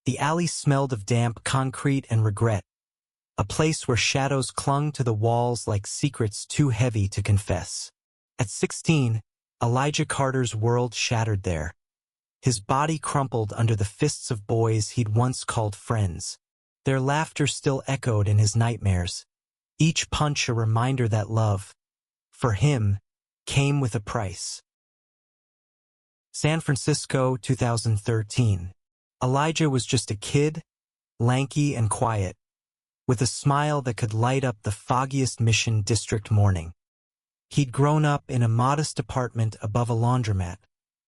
The alley smelled of damp concrete and regret, a place where shadows clung to the walls like secrets too heavy to confess. At 16, Elijah Carter's world shattered there. His body crumpled under the fists of boys he'd once called friends. Their laughter still echoed in his nightmares, each punch a reminder that love, for him, came with a price. San Francisco, 2013. Elijah was just a kid, lanky and quiet, with a smile that could light up the foggiest Mission District morning. He'd grown up in a modest apartment above a laundromat,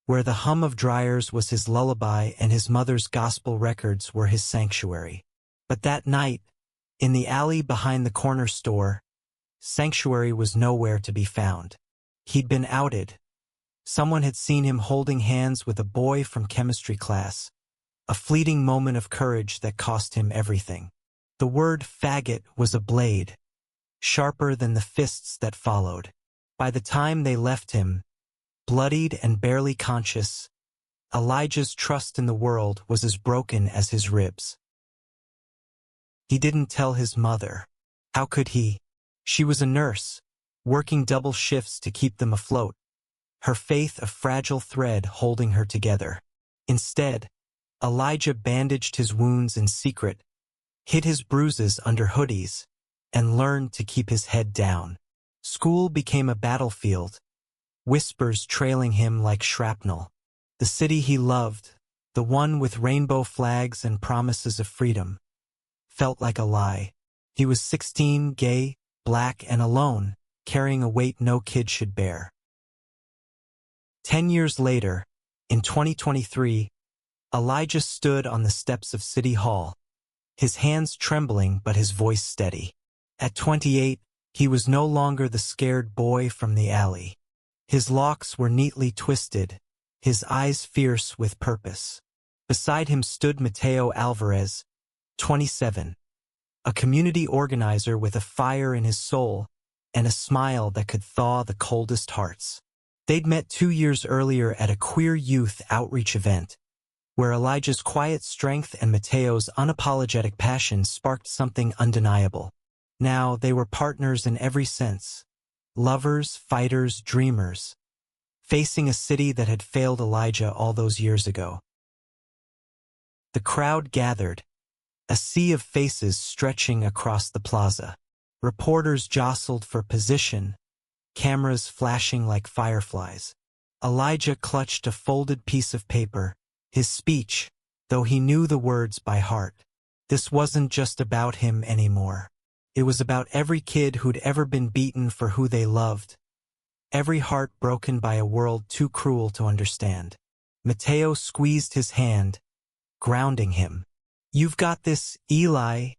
where the hum of dryers was his lullaby and his mother's gospel records were his sanctuary. But that night, in the alley behind the corner store, sanctuary was nowhere to be found. He'd been outed. Someone had seen him holding hands with a boy from chemistry class, a fleeting moment of courage that cost him everything. The word faggot was a blade, sharper than the fists that followed. By the time they left him, bloodied and barely conscious, Elijah's trust in the world was as broken as his ribs. He didn't tell his mother. How could he? She was a nurse, working double shifts to keep them afloat, her faith a fragile thread holding her together. Instead, Elijah bandaged his wounds in secret, hid his bruises under hoodies, and learned to keep his head down. School became a battlefield, whispers trailing him like shrapnel. The city he loved, the one with rainbow flags and promises of freedom, felt like a lie. He was 16, gay, black, and alone, carrying a weight no kid should bear. 10 years later, in 2023, Elijah stood on the steps of City Hall, his hands trembling but his voice steady. At 28, he was no longer the scared boy from the alley. His locks were neatly twisted, his eyes fierce with purpose. Beside him stood Mateo Alvarez, 27, a community organizer with a fire in his soul and a smile that could thaw the coldest hearts. They'd met 2 years earlier at a queer youth outreach event, where Elijah's quiet strength and Mateo's unapologetic passion sparked something undeniable. Now they were partners in every sense, lovers, fighters, dreamers, facing a city that had failed Elijah all those years ago. The crowd gathered, a sea of faces stretching across the plaza. Reporters jostled for position, cameras flashing like fireflies. Elijah clutched a folded piece of paper, his speech, though he knew the words by heart. This wasn't just about him anymore. It was about every kid who'd ever been beaten for who they loved, every heart broken by a world too cruel to understand. Mateo squeezed his hand, grounding him. "You've got this, Eli,"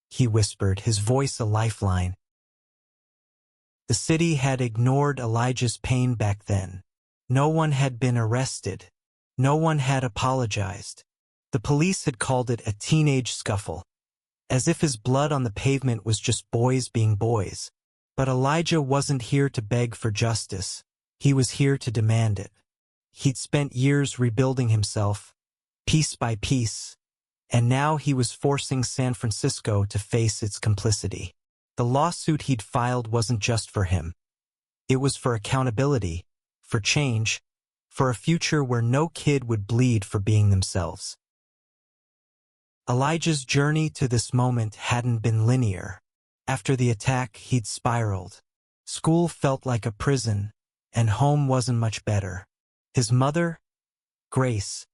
he whispered, his voice a lifeline. The city had ignored Elijah's pain back then. No one had been arrested. No one had apologized. The police had called it a teenage scuffle, as if his blood on the pavement was just boys being boys. But Elijah wasn't here to beg for justice. He was here to demand it. He'd spent years rebuilding himself, piece by piece, and now he was forcing San Francisco to face its complicity. The lawsuit he'd filed wasn't just for him. It was for accountability, for change, for a future where no kid would bleed for being themselves. Elijah's journey to this moment hadn't been linear. After the attack, he'd spiraled. School felt like a prison, and home wasn't much better. His mother, Grace,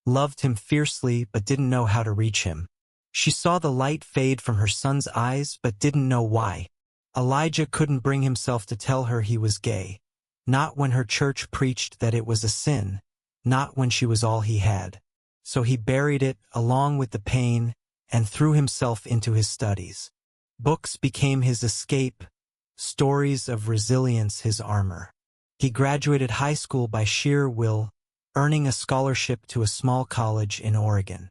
loved him fiercely but didn't know how to reach him. She saw the light fade from her son's eyes but didn't know why. Elijah couldn't bring himself to tell her he was gay. Not when her church preached that it was a sin, not when she was all he had. So he buried it along with the pain and threw himself into his studies. Books became his escape, stories of resilience his armor. He graduated high school by sheer will, earning a scholarship to a small college in Oregon.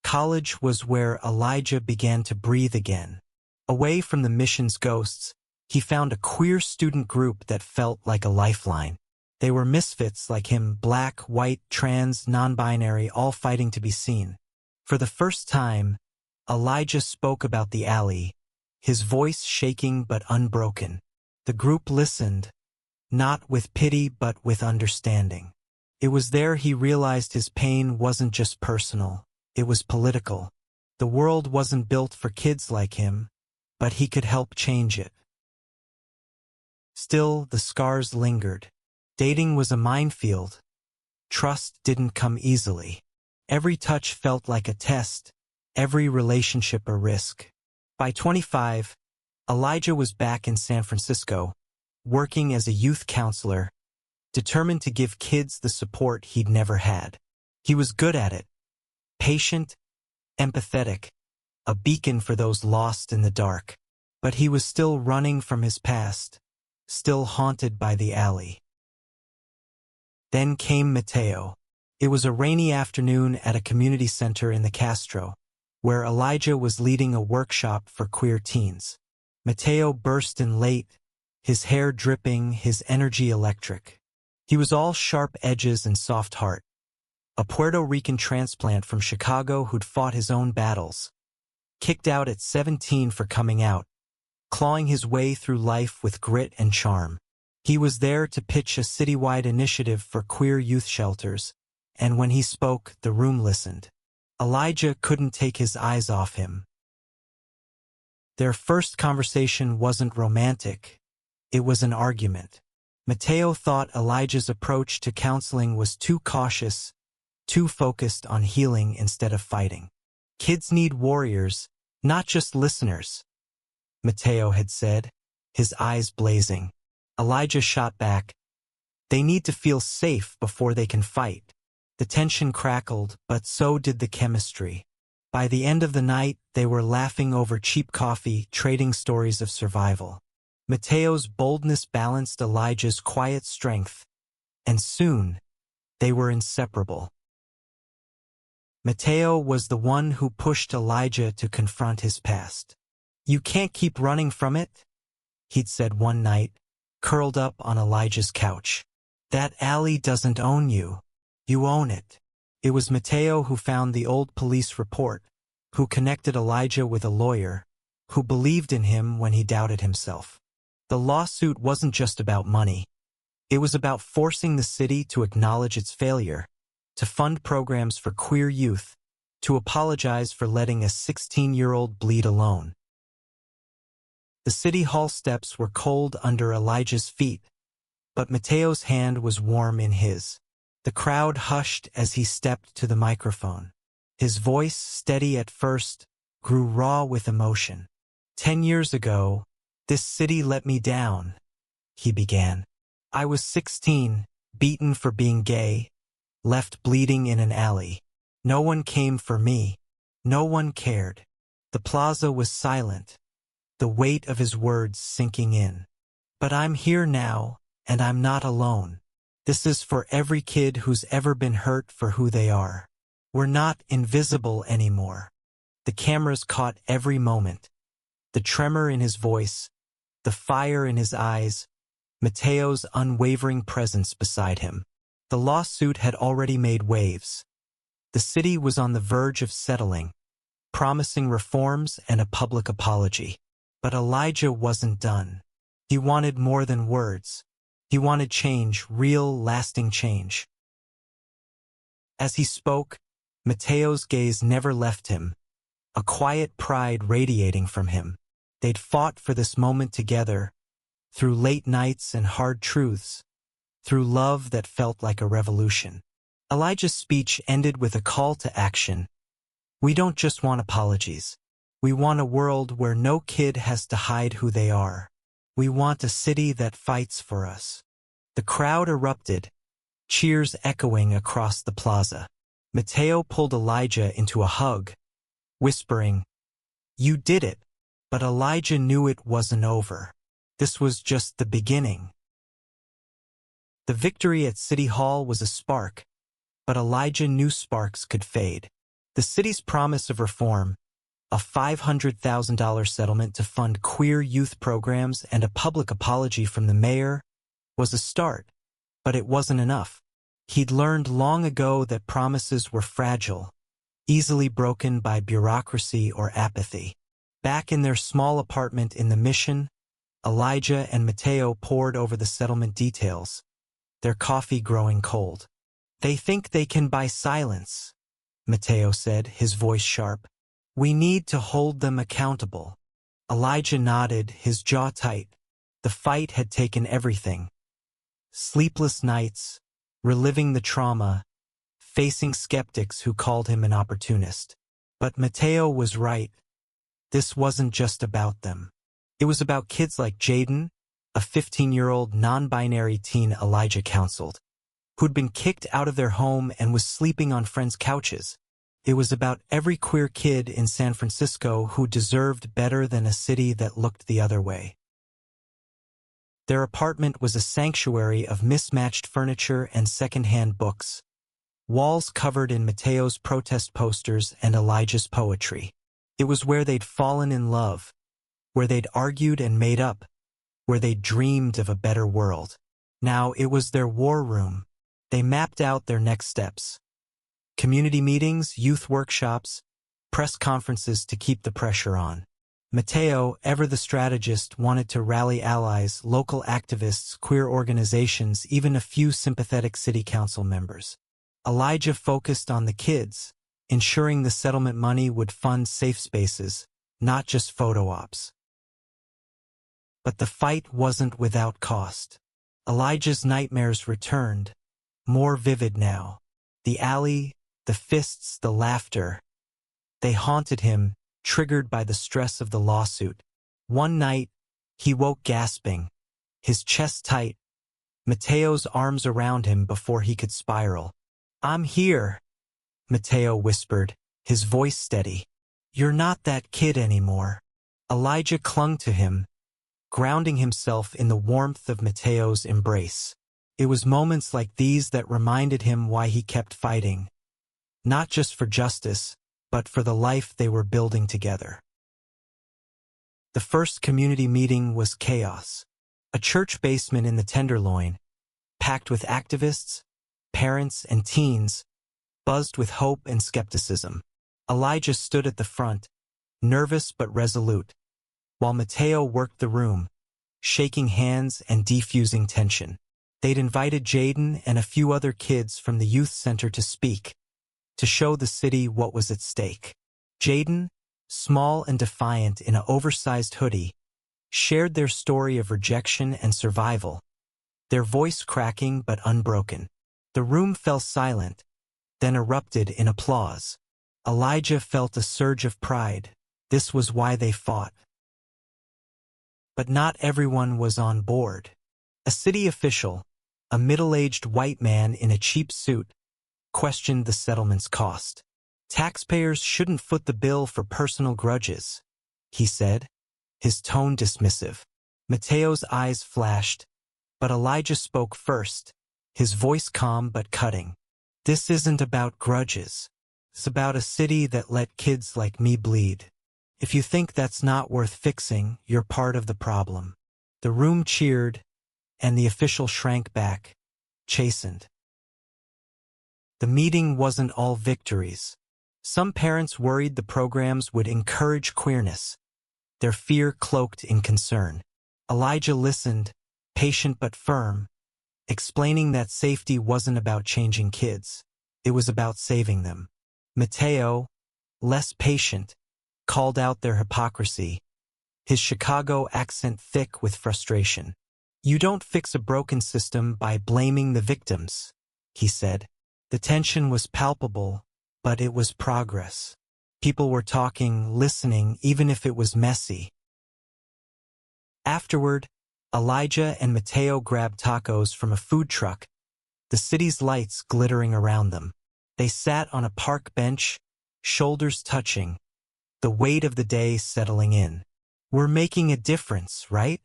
College was where Elijah began to breathe again. Away from the mission's ghosts, he found a queer student group that felt like a lifeline. They were misfits like him, black, white, trans, non-binary, all fighting to be seen. For the first time, Elijah spoke about the alley, his voice shaking but unbroken. The group listened, not with pity but with understanding. It was there he realized his pain wasn't just personal, it was political. The world wasn't built for kids like him, but he could help change it. Still, the scars lingered. Dating was a minefield. Trust didn't come easily. Every touch felt like a test, every relationship a risk. By 25, Elijah was back in San Francisco, working as a youth counselor, determined to give kids the support he'd never had. He was good at it. Patient, empathetic, a beacon for those lost in the dark. But he was still running from his past, still haunted by the alley. Then came Mateo. It was a rainy afternoon at a community center in the Castro, where Elijah was leading a workshop for queer teens. Mateo burst in late, his hair dripping, his energy electric. He was all sharp edges and soft heart. A Puerto Rican transplant from Chicago who'd fought his own battles. Kicked out at 17 for coming out, clawing his way through life with grit and charm. He was there to pitch a citywide initiative for queer youth shelters, and when he spoke, the room listened. Elijah couldn't take his eyes off him. Their first conversation wasn't romantic. It was an argument. Mateo thought Elijah's approach to counseling was too cautious, too focused on healing instead of fighting. Kids need warriors, not just listeners, Mateo had said, his eyes blazing. Elijah shot back. They need to feel safe before they can fight. The tension crackled, but so did the chemistry. By the end of the night, they were laughing over cheap coffee, trading stories of survival. Mateo's boldness balanced Elijah's quiet strength, and soon, they were inseparable. Mateo was the one who pushed Elijah to confront his past. "You can't keep running from it," he'd said one night, curled up on Elijah's couch. "That alley doesn't own you. You own it." It was Mateo who found the old police report, who connected Elijah with a lawyer, who believed in him when he doubted himself. The lawsuit wasn't just about money. It was about forcing the city to acknowledge its failure, to fund programs for queer youth, to apologize for letting a 16-year-old bleed alone. The city hall steps were cold under Elijah's feet, but Mateo's hand was warm in his. The crowd hushed as he stepped to the microphone. His voice, steady at first, grew raw with emotion. 10 years ago, this city let me down, he began. I was 16, beaten for being gay, left bleeding in an alley. No one came for me. No one cared. The plaza was silent, the weight of his words sinking in. But I'm here now, and I'm not alone. This is for every kid who's ever been hurt for who they are. We're not invisible anymore. The cameras caught every moment. The tremor in his voice, the fire in his eyes, Mateo's unwavering presence beside him. The lawsuit had already made waves. The city was on the verge of settling, promising reforms and a public apology. But Elijah wasn't done. He wanted more than words. He wanted change, real, lasting change. As he spoke, Mateo's gaze never left him, a quiet pride radiating from him. They'd fought for this moment together, through late nights and hard truths, through love that felt like a revolution. Elijah's speech ended with a call to action. We don't just want apologies. We want a world where no kid has to hide who they are. We want a city that fights for us. The crowd erupted, cheers echoing across the plaza. Mateo pulled Elijah into a hug, whispering, "You did it." But Elijah knew it wasn't over. This was just the beginning. The victory at City Hall was a spark, but Elijah knew sparks could fade. The city's promise of reform, a $500,000 settlement to fund queer youth programs and a public apology from the mayor, was a start. But it wasn't enough. He'd learned long ago that promises were fragile, easily broken by bureaucracy or apathy. Back in their small apartment in the Mission, Elijah and Mateo pored over the settlement details, their coffee growing cold. "They think they can buy silence," Mateo said, his voice sharp. "We need to hold them accountable." Elijah nodded, his jaw tight. The fight had taken everything. Sleepless nights, reliving the trauma, facing skeptics who called him an opportunist. But Mateo was right. This wasn't just about them. It was about kids like Jaden, a 15-year-old non-binary teen Elijah counseled, who'd been kicked out of their home and was sleeping on friends' couches. It was about every queer kid in San Francisco who deserved better than a city that looked the other way. Their apartment was a sanctuary of mismatched furniture and secondhand books, walls covered in Mateo's protest posters and Elijah's poetry. It was where they'd fallen in love, where they'd argued and made up, where they'd dreamed of a better world. Now it was their war room. They mapped out their next steps. Community meetings, youth workshops, press conferences to keep the pressure on. Mateo, ever the strategist, wanted to rally allies, local activists, queer organizations, even a few sympathetic city council members. Elijah focused on the kids, ensuring the settlement money would fund safe spaces, not just photo ops. But the fight wasn't without cost. Elijah's nightmares returned, more vivid now. The alley, the fists, the laughter. They haunted him, triggered by the stress of the lawsuit. One night, he woke gasping, his chest tight, Mateo's arms around him before he could spiral. "I'm here," Mateo whispered, his voice steady. "You're not that kid anymore." Elijah clung to him, grounding himself in the warmth of Mateo's embrace. It was moments like these that reminded him why he kept fighting, not just for justice, but for the life they were building together. The first community meeting was chaos. A church basement in the Tenderloin, packed with activists, parents, and teens, buzzed with hope and skepticism. Elijah stood at the front, nervous but resolute, while Mateo worked the room, shaking hands and defusing tension. They'd invited Jaden and a few other kids from the youth center to speak, to show the city what was at stake. Jaden, small and defiant in an oversized hoodie, shared their story of rejection and survival, their voice cracking but unbroken. The room fell silent, then erupted in applause. Elijah felt a surge of pride. This was why they fought. But not everyone was on board. A city official, a middle-aged white man in a cheap suit, questioned the settlement's cost. "Taxpayers shouldn't foot the bill for personal grudges," he said, his tone dismissive. Mateo's eyes flashed, but Elijah spoke first, his voice calm but cutting. "This isn't about grudges. It's about a city that let kids like me bleed. If you think that's not worth fixing, you're part of the problem." The room cheered, and the official shrank back, chastened. The meeting wasn't all victories. Some parents worried the programs would encourage queerness, their fear cloaked in concern. Elijah listened, patient but firm, explaining that safety wasn't about changing kids. It was about saving them. Mateo, less patient, called out their hypocrisy, his Chicago accent thick with frustration. "You don't fix a broken system by blaming the victims," he said. The tension was palpable, but it was progress. People were talking, listening, even if it was messy. Afterward, Elijah and Mateo grabbed tacos from a food truck, the city's lights glittering around them. They sat on a park bench, shoulders touching, the weight of the day settling in. "We're making a difference, right?"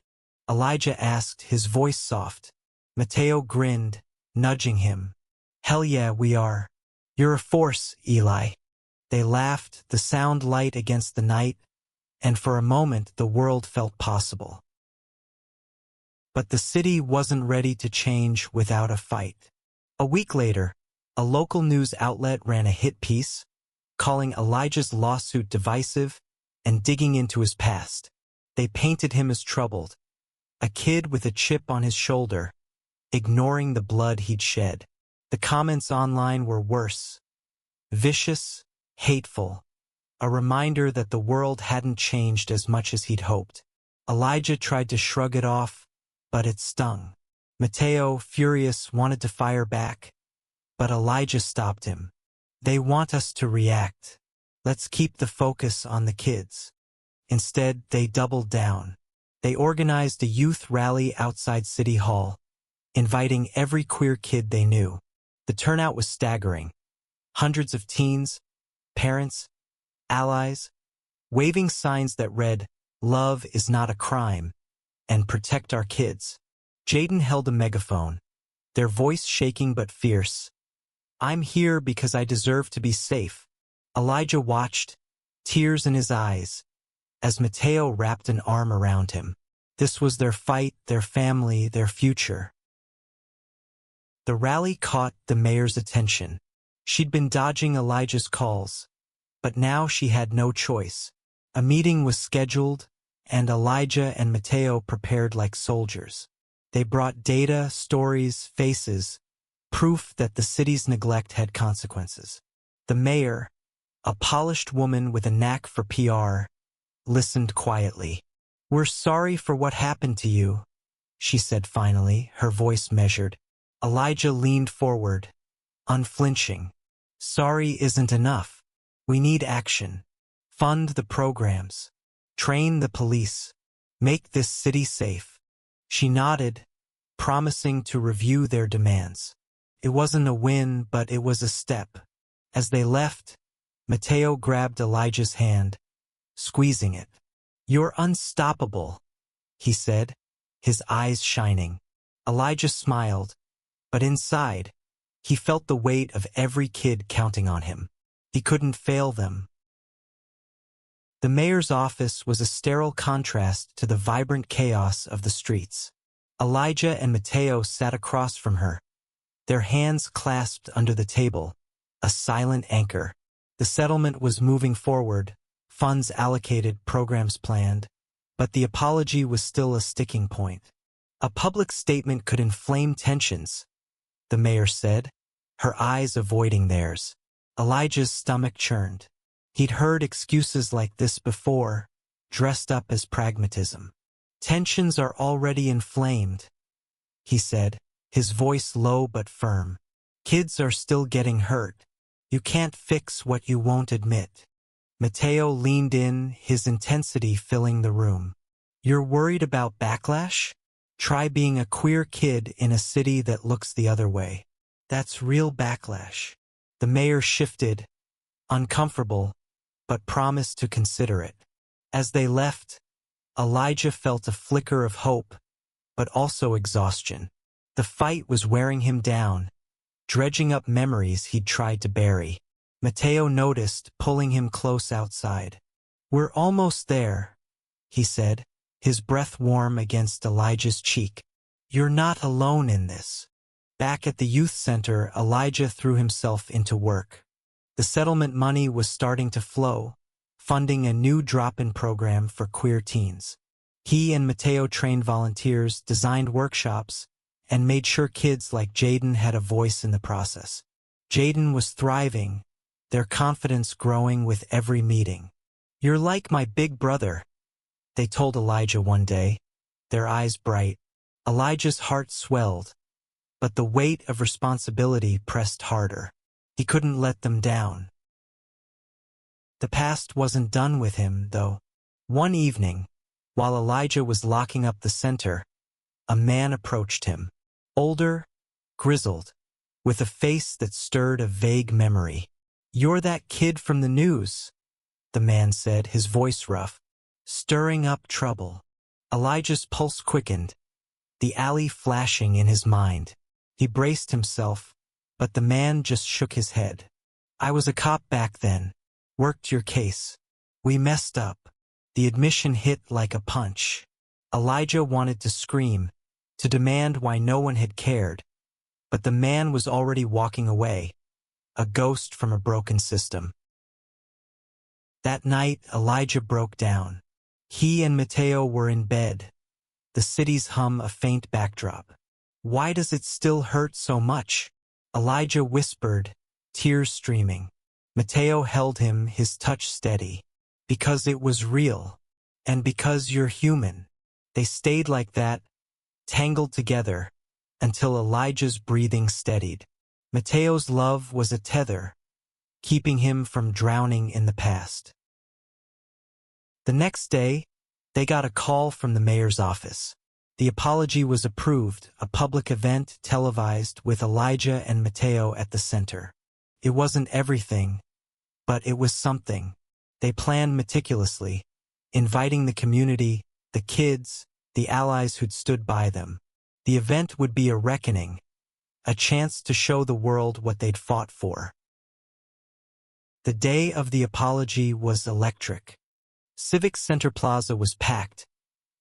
Elijah asked, his voice soft. Mateo grinned, nudging him. "Hell yeah, we are. You're a force, Eli." They laughed, the sound light against the night, and for a moment the world felt possible. But the city wasn't ready to change without a fight. A week later, a local news outlet ran a hit piece, calling Elijah's lawsuit divisive and digging into his past. They painted him as troubled, a kid with a chip on his shoulder, ignoring the blood he'd shed. The comments online were worse, vicious, hateful, a reminder that the world hadn't changed as much as he'd hoped. Elijah tried to shrug it off, but it stung. Mateo, furious, wanted to fire back, but Elijah stopped him. They want us to react. Let's keep the focus on the kids. Instead, they doubled down. They organized a youth rally outside City Hall, inviting every queer kid they knew. The turnout was staggering. Hundreds of teens, parents, allies, waving signs that read, "Love is not a crime," and "Protect our kids." Jaden held a megaphone, their voice shaking but fierce. "I'm here because I deserve to be safe." Elijah watched, tears in his eyes, as Mateo wrapped an arm around him. This was their fight, their family, their future. The rally caught the mayor's attention. She'd been dodging Elijah's calls, but now she had no choice. A meeting was scheduled, and Elijah and Mateo prepared like soldiers. They brought data, stories, faces, proof that the city's neglect had consequences. The mayor, a polished woman with a knack for PR, listened quietly. "We're sorry for what happened to you," she said finally, her voice measured. Elijah leaned forward, unflinching. "Sorry isn't enough. We need action. Fund the programs. Train the police. Make this city safe." She nodded, promising to review their demands. It wasn't a win, but it was a step. As they left, Mateo grabbed Elijah's hand, squeezing it. "You're unstoppable," he said, his eyes shining. Elijah smiled, but inside, he felt the weight of every kid counting on him. He couldn't fail them. The mayor's office was a sterile contrast to the vibrant chaos of the streets. Elijah and Mateo sat across from her, their hands clasped under the table, a silent anchor. The settlement was moving forward, funds allocated, programs planned, but the apology was still a sticking point. A public statement could inflame tensions, the mayor said, her eyes avoiding theirs. Elijah's stomach churned. He'd heard excuses like this before, dressed up as pragmatism. "Tensions are already inflamed," he said, his voice low but firm. "Kids are still getting hurt. You can't fix what you won't admit." Mateo leaned in, his intensity filling the room. "You're worried about backlash? Try being a queer kid in a city that looks the other way. That's real backlash." The mayor shifted, uncomfortable, but promised to consider it. As they left, Elijah felt a flicker of hope, but also exhaustion. The fight was wearing him down, dredging up memories he'd tried to bury. Mateo noticed, pulling him close outside. "We're almost there," he said, his breath warm against Elijah's cheek. "You're not alone in this." Back at the youth center, Elijah threw himself into work. The settlement money was starting to flow, funding a new drop-in program for queer teens. He and Mateo trained volunteers, designed workshops, and made sure kids like Jaden had a voice in the process. Jaden was thriving, their confidence growing with every meeting. "You're like my big brother," they told Elijah one day, their eyes bright. Elijah's heart swelled, but the weight of responsibility pressed harder. He couldn't let them down. The past wasn't done with him, though. One evening, while Elijah was locking up the center, a man approached him. Older, grizzled, with a face that stirred a vague memory. "You're that kid from the news," the man said, his voice rough, stirring up trouble. Elijah's pulse quickened, the alley flashing in his mind. He braced himself, but the man just shook his head. "I was a cop back then. Worked your case. We messed up." The admission hit like a punch. Elijah wanted to scream, to demand why no one had cared, but the man was already walking away, a ghost from a broken system. That night, Elijah broke down. He and Mateo were in bed, the city's hum a faint backdrop. "Why does it still hurt so much?" Elijah whispered, tears streaming. Mateo held him, his touch steady. "Because it was real, and because you're human." They stayed like that, tangled together, until Elijah's breathing steadied. Mateo's love was a tether, keeping him from drowning in the past. The next day, they got a call from the mayor's office. The apology was approved, a public event televised with Elijah and Mateo at the center. It wasn't everything, but it was something. They planned meticulously, inviting the community, the kids, the allies who'd stood by them. The event would be a reckoning, a chance to show the world what they'd fought for. The day of the apology was electric. Civic Center Plaza was packed,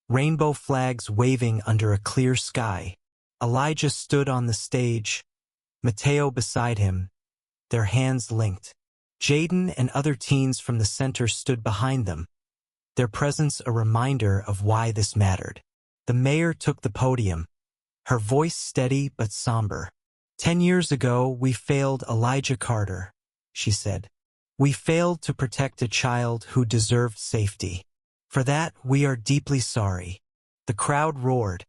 rainbow flags waving under a clear sky. Elijah stood on the stage, Mateo beside him, their hands linked. Jaden and other teens from the center stood behind them, their presence a reminder of why this mattered. The mayor took the podium, her voice steady but somber. 10 years ago, we failed Elijah Carter, she said. We failed to protect a child who deserved safety. For that, we are deeply sorry. The crowd roared,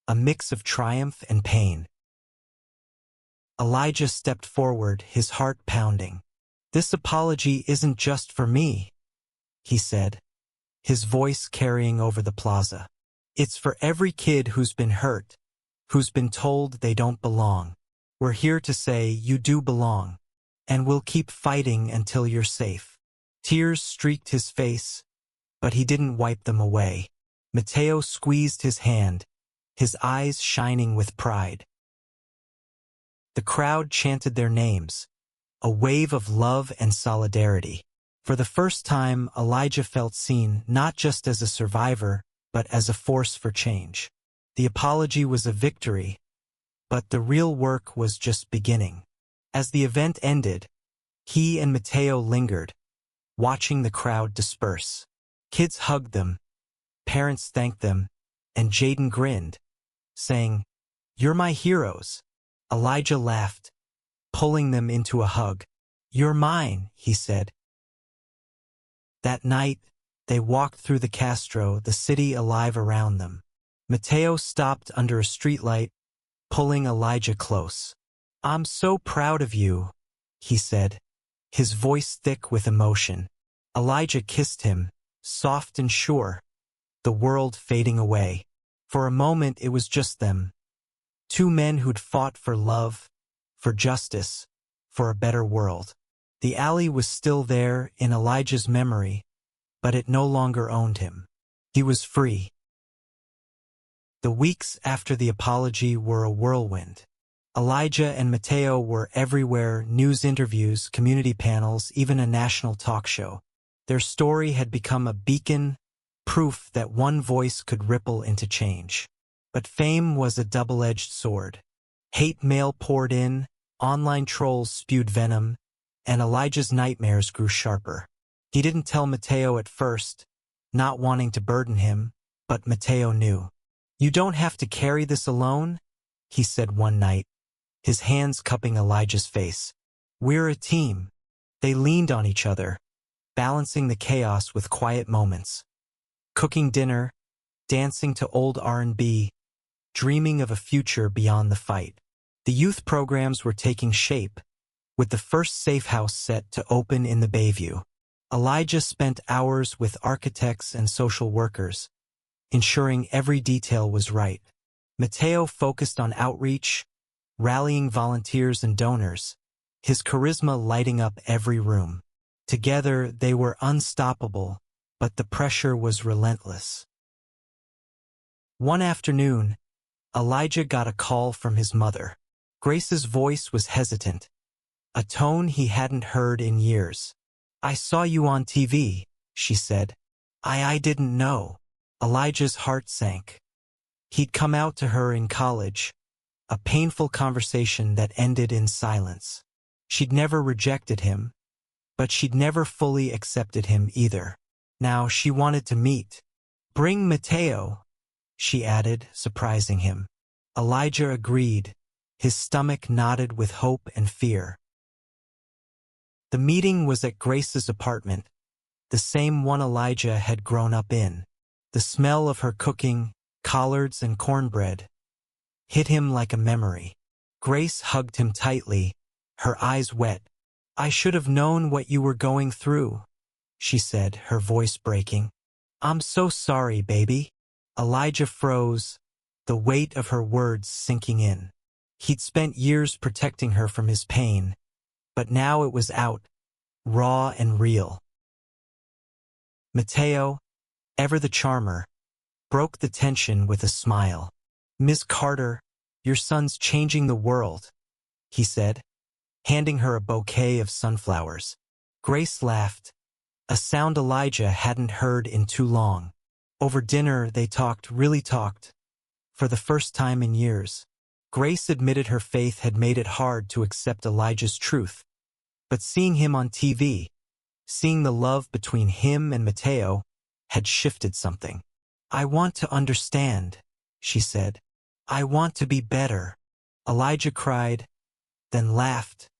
a mix of triumph and pain. Elijah stepped forward, his heart pounding. "This apology isn't just for me," he said, his voice carrying over the plaza. "It's for every kid who's been hurt, who's been told they don't belong. We're here to say you do belong, and we'll keep fighting until you're safe." Tears streaked his face, but he didn't wipe them away. Mateo squeezed his hand, his eyes shining with pride. The crowd chanted their names, a wave of love and solidarity. For the first time, Elijah felt seen not just as a survivor, but as a force for change. The apology was a victory, but the real work was just beginning. As the event ended, he and Mateo lingered, watching the crowd disperse. Kids hugged them, parents thanked them, and Jaden grinned, saying, "You're my heroes." Elijah laughed, pulling them into a hug. "You're mine," he said. That night, they walked through the Castro, the city alive around them. Mateo stopped under a streetlight, pulling Elijah close. "I'm so proud of you," he said, his voice thick with emotion. Elijah kissed him, soft and sure, the world fading away. For a moment it was just them. Two men who'd fought for love, for justice, for a better world. The alley was still there in Elijah's memory, but it no longer owned him. He was free. The weeks after the apology were a whirlwind. Elijah and Mateo were everywhere, news interviews, community panels, even a national talk show. Their story had become a beacon, proof that one voice could ripple into change. But fame was a double-edged sword. Hate mail poured in, online trolls spewed venom, and Elijah's nightmares grew sharper. He didn't tell Mateo at first, not wanting to burden him, but Mateo knew. "You don't have to carry this alone," he said one night, his hands cupping Elijah's face. "We're a team." They leaned on each other, balancing the chaos with quiet moments. Cooking dinner, dancing to old R&B, dreaming of a future beyond the fight. The youth programs were taking shape, with the first safe house set to open in the Bayview. Elijah spent hours with architects and social workers, ensuring every detail was right. Mateo focused on outreach, rallying volunteers and donors, his charisma lighting up every room. Together, they were unstoppable, but the pressure was relentless. One afternoon, Elijah got a call from his mother. Grace's voice was hesitant, a tone he hadn't heard in years. "I saw you on TV," she said. I didn't know." Elijah's heart sank. He'd come out to her in college, a painful conversation that ended in silence. She'd never rejected him, but she'd never fully accepted him either. Now she wanted to meet. "Bring Mateo," she added, surprising him. Elijah agreed, his stomach knotted with hope and fear. The meeting was at Grace's apartment, the same one Elijah had grown up in. The smell of her cooking, collards and cornbread, hit him like a memory. Grace hugged him tightly, her eyes wet. "I should have known what you were going through," she said, her voice breaking. "I'm so sorry, baby." Elijah froze, the weight of her words sinking in. He'd spent years protecting her from his pain, but now it was out, raw and real. Mateo, ever the charmer, broke the tension with a smile. "Miss Carter, your son's changing the world," he said, handing her a bouquet of sunflowers. Grace laughed, a sound Elijah hadn't heard in too long. Over dinner they really talked, for the first time in years. Grace admitted her faith had made it hard to accept Elijah's truth. But seeing him on TV, seeing the love between him and Mateo, had shifted something. "I want to understand," she said. "I want to be better." Elijah cried, then laughed,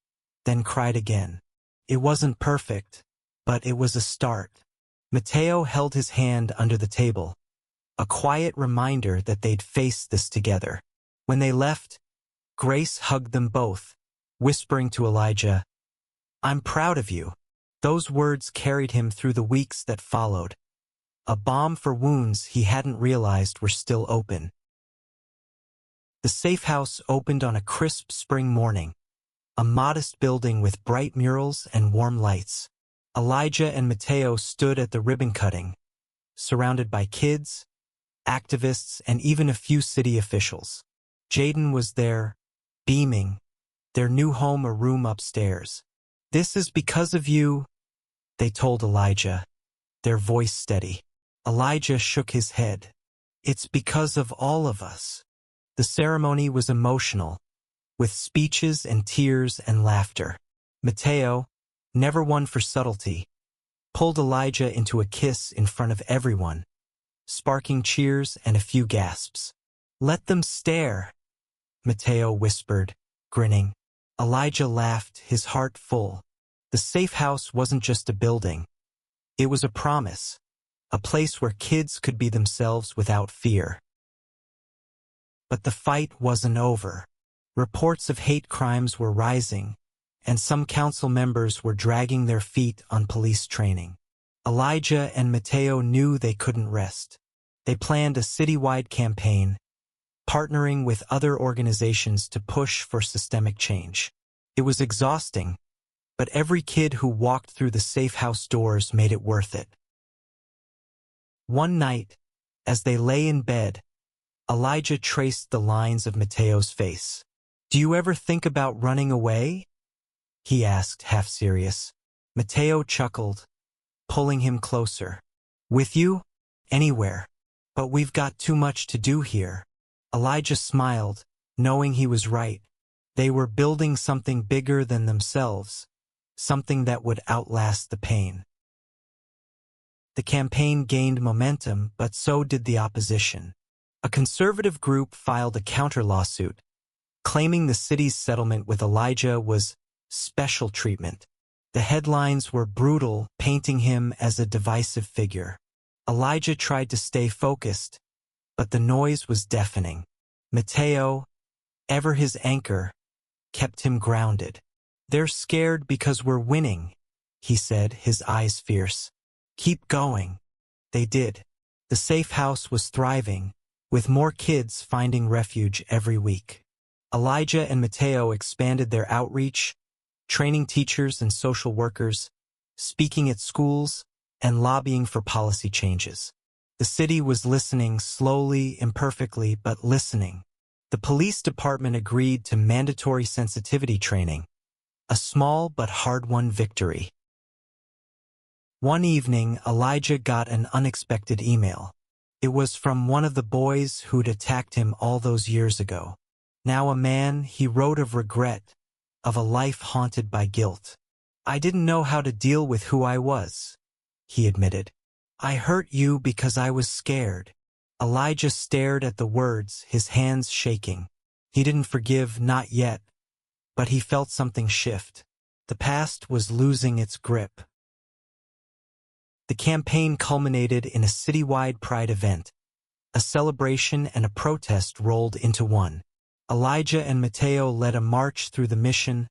then cried again. It wasn't perfect, but it was a start. Mateo held his hand under the table, a quiet reminder that they'd faced this together. When they left, Grace hugged them both, whispering to Elijah, "I'm proud of you." Those words carried him through the weeks that followed, a balm for wounds he hadn't realized were still open. The safe house opened on a crisp spring morning, a modest building with bright murals and warm lights. Elijah and Mateo stood at the ribbon cutting, surrounded by kids, activists, and even a few city officials. Jaden was there, beaming, their new home a room upstairs. "This is because of you," they told Elijah, their voice steady. Elijah shook his head. "It's because of all of us." The ceremony was emotional, with speeches and tears and laughter. Mateo, never one for subtlety, pulled Elijah into a kiss in front of everyone, sparking cheers and a few gasps. "Let them stare," Mateo whispered, grinning. Elijah laughed, his heart full. The safe house wasn't just a building. It was a promise, a place where kids could be themselves without fear. But the fight wasn't over. Reports of hate crimes were rising, and some council members were dragging their feet on police training. Elijah and Mateo knew they couldn't rest. They planned a citywide campaign, partnering with other organizations to push for systemic change. It was exhausting, but every kid who walked through the safe house doors made it worth it. One night, as they lay in bed, Elijah traced the lines of Mateo's face. "Do you ever think about running away?" he asked, half serious. Mateo chuckled, pulling him closer. "With you? Anywhere. But we've got too much to do here." Elijah smiled, knowing he was right. They were building something bigger than themselves, something that would outlast the pain. The campaign gained momentum, but so did the opposition. A conservative group filed a counter-lawsuit, claiming the city's settlement with Elijah was special treatment. The headlines were brutal, painting him as a divisive figure. Elijah tried to stay focused, but the noise was deafening. Mateo, ever his anchor, kept him grounded. "They're scared because we're winning," he said, his eyes fierce. "Keep going." They did. The safe house was thriving, with more kids finding refuge every week. Elijah and Mateo expanded their outreach, training teachers and social workers, speaking at schools, and lobbying for policy changes. The city was listening, slowly, imperfectly, but listening. The police department agreed to mandatory sensitivity training, a small but hard-won victory. One evening, Elijah got an unexpected email. It was from one of the boys who'd attacked him all those years ago. Now a man, he wrote of regret, of a life haunted by guilt. I didn't know how to deal with who I was, he admitted. I hurt you because I was scared. Elijah stared at the words, his hands shaking. He didn't forgive, not yet, but he felt something shift. The past was losing its grip. The campaign culminated in a citywide pride event. A celebration and a protest rolled into one. Elijah and Mateo led a march through the mission,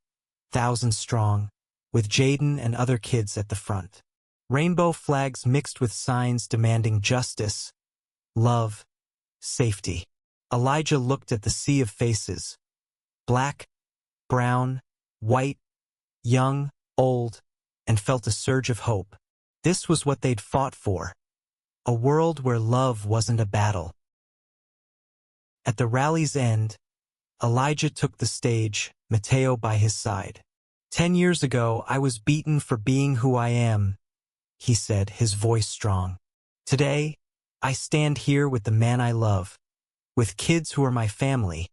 thousands strong, with Jaden and other kids at the front. Rainbow flags mixed with signs demanding justice, love, safety. Elijah looked at the sea of faces. Black, brown, white, young, old, and felt a surge of hope. This was what they'd fought for. A world where love wasn't a battle. At the rally's end, Elijah took the stage, Mateo by his side. 10 years ago, I was beaten for being who I am, he said, his voice strong. Today, I stand here with the man I love, with kids who are my family,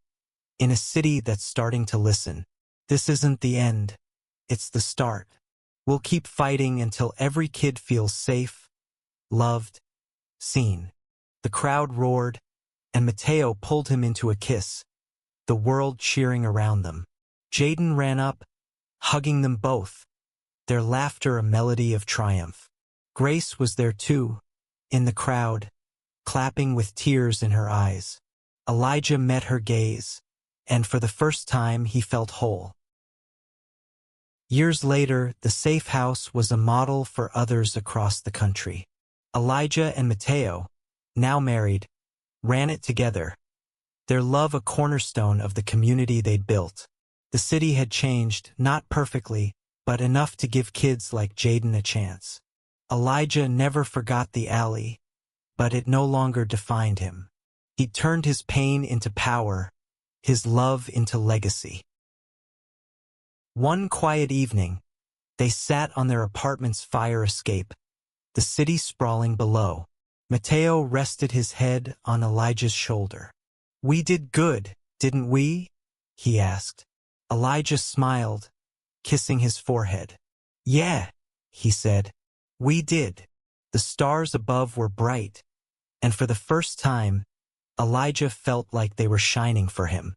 in a city that's starting to listen. This isn't the end. It's the start. We'll keep fighting until every kid feels safe, loved, seen. The crowd roared, and Mateo pulled him into a kiss, the world cheering around them. Jaden ran up, hugging them both, their laughter a melody of triumph. Grace was there too, in the crowd, clapping with tears in her eyes. Elijah met her gaze, and for the first time he felt whole. Years later, the safe house was a model for others across the country. Elijah and Mateo, now married, ran it together, their love a cornerstone of the community they'd built. The city had changed, not perfectly, but enough to give kids like Jaden a chance. Elijah never forgot the alley, but it no longer defined him. He turned his pain into power, his love into legacy. One quiet evening, they sat on their apartment's fire escape, the city sprawling below. Mateo rested his head on Elijah's shoulder. We did good, didn't we? He asked. Elijah smiled, kissing his forehead. Yeah, he said. We did. The stars above were bright, and for the first time, Elijah felt like they were shining for him.